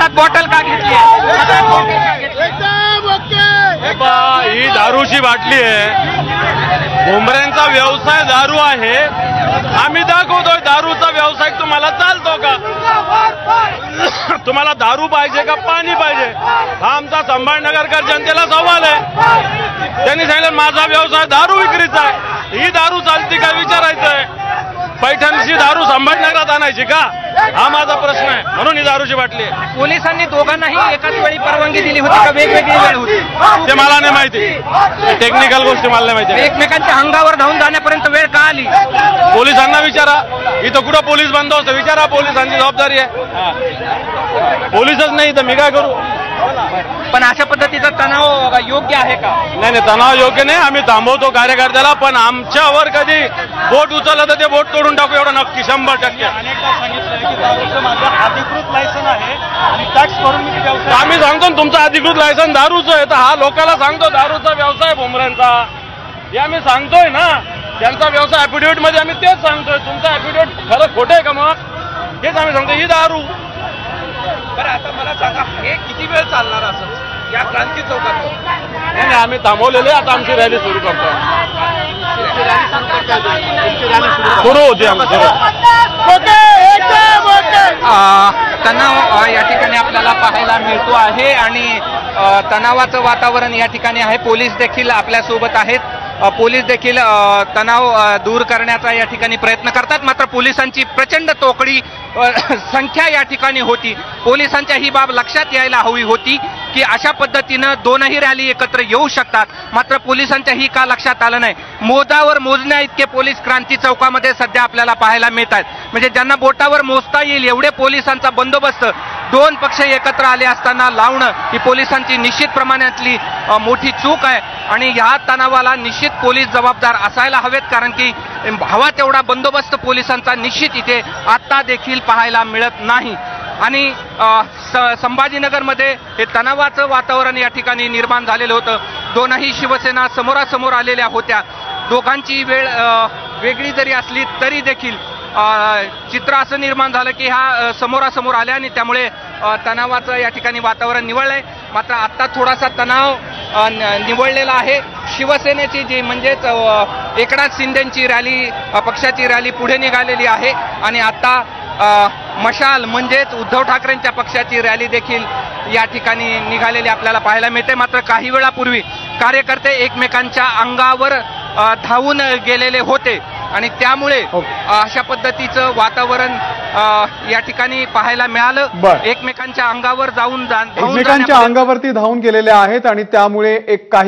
हातात बॉटल का घेतली? ही दारूची बाटली आहे. भुमऱ्यांचा व्यवसाय दारू आहे. आम्ही दाखवतोय दारूचा व्यवसाय तुम्हाला चालतो का? तुम्हाला दारू पाहिजे का पाणी पाहिजे? हा आमचा संभाजीनगरकर जनतेला सवाल आहे. त्यांनी सांगितलं माझा व्यवसाय दारू विक्रीचा आहे. ही दारू चालती का विचारायचंय. पैठणची दारू संभाजीनगरात आणायची का? हा माझा प्रश्न आहे. म्हणून ही दारूची बाटली आहे. पोलिसांनी दोघांनाही एकाच वेळी परवानगी दिली होती का वेगवेगळी वेळ होती? ते मला नाही माहिती. टेक्निकल गोष्टी मला नाही माहिती. एकमेकांच्या अंगावर धावून जाण्यापर्यंत वेळ का आली? पोलिसांना विचारा. इथं कुठं पोलीस बंदोबस्त विचारा. पोलिसांची जबाबदारी आहे. पोलीसच नाही तर मी काय करू? पण अशा पद्धतीचा तणाव योग्य आहे का? नाही, तणाव योग्य नाही. आम्ही थांबवतो कार्यकर्त्याला, पण आमच्यावर कधी बोट उचललं तर ते बोट तोडून टाकू एवढं नक्की 100%. अनेकदा सांगितलं की दारूचं माझं अधिकृत लायसन आहे आणि टॅक्स भरून मी व्यवसाय. आम्ही सांगतो ना तुमचं अधिकृत लायसन दारूचं आहे, तर हा लोकांना सांगतो दारूचा व्यवसाय भुमऱ्यांचा. हे आम्ही सांगतोय ना. त्यांचा व्यवसाय ऍफिडेव्हिट मध्ये आम्ही तेच सांगतोय. तुमचा ऍफिडेव्हिट खरं खोटं आहे का? मग हेच आम्ही सांगतो ही दारू. बरं, आता मला सांगा हे किती वेळ चालणार असं या क्रांती चौकात? नाही, आम्ही थांबवलेले. आता आमची रॅली सुरू करतो. सुरू होती आमची. तणाव या ठिकाणी आपल्याला पाहायला मिळतो आहे आणि तणावाचं वातावरण या ठिकाणी आहे. पोलीस देखील आपल्या सोबत आहेत. पोलीस देखील तणाव दूर करण्याचा या ठिकाणी प्रयत्न करतात. मात्र पोलिसांची प्रचंड तोकडी संख्या या ठिकाणी होती. पोलिसांच्या ही बाब लक्षात यायला हवी होती की अशा पद्धतीनं दोनही रॅली एकत्र येऊ शकतात. मात्र पोलिसांच्या ही का लक्षात आलं नाही? मोजावर मोजण्या इतके पोलीस क्रांती चौकामध्ये सध्या आपल्याला पाहायला मिळतात. म्हणजे ज्यांना बोटावर मोजता येईल एवढे पोलिसांचा बंदोबस्त दोन पक्ष एकत्र आले असताना लावणं ही पोलिसांची निश्चित प्रमाणातली मोठी चूक आहे आणि ह्या तणावाला निश्चित पोलीस जबाबदार असायला हवेत. कारण की हवा तेवढा बंदोबस्त पोलिसांचा निश्चित इथे आता देखील पाहायला मिळत नाही. आणि संभाजीनगरमध्ये हे तणावाचं वातावरण या ठिकाणी निर्माण झालेलं होतं. दोनही शिवसेना समोरासमोर आलेल्या होत्या. दोघांची वेळ वेगळी जरी असली तरी देखील चित्र असं निर्माण झालं की ह्या समोरासमोर आल्या आणि त्यामुळे तणावाचं या ठिकाणी वातावरण निवळलंय. मात्र आता थोडासा तणाव निवळलेला आहे. शिवसेनेची जी म्हणजेच एकनाथ शिंदेची रॅली पक्षाची रॅली पुढे निघालेली आहे आणि आता मशाल म्हणजेच उद्धव ठाकरेंच्या पक्षाची रॅली देखील या ठिकाणी निघालेली आपल्याला पाहायला मिळते. मात्र काही वेळापूर्वी कार्यकर्ते एकमेकांच्या अंगावर धावून गेलेले होते आणि त्यामुळे अशा पद्धतीचं वातावरण या ठिकाणी पाहायला मिळालं. एकमेकांच्या अंगावर एकमेकांच्या अंगावरती धावून गेलेले आहेत आणि त्यामुळे एक काही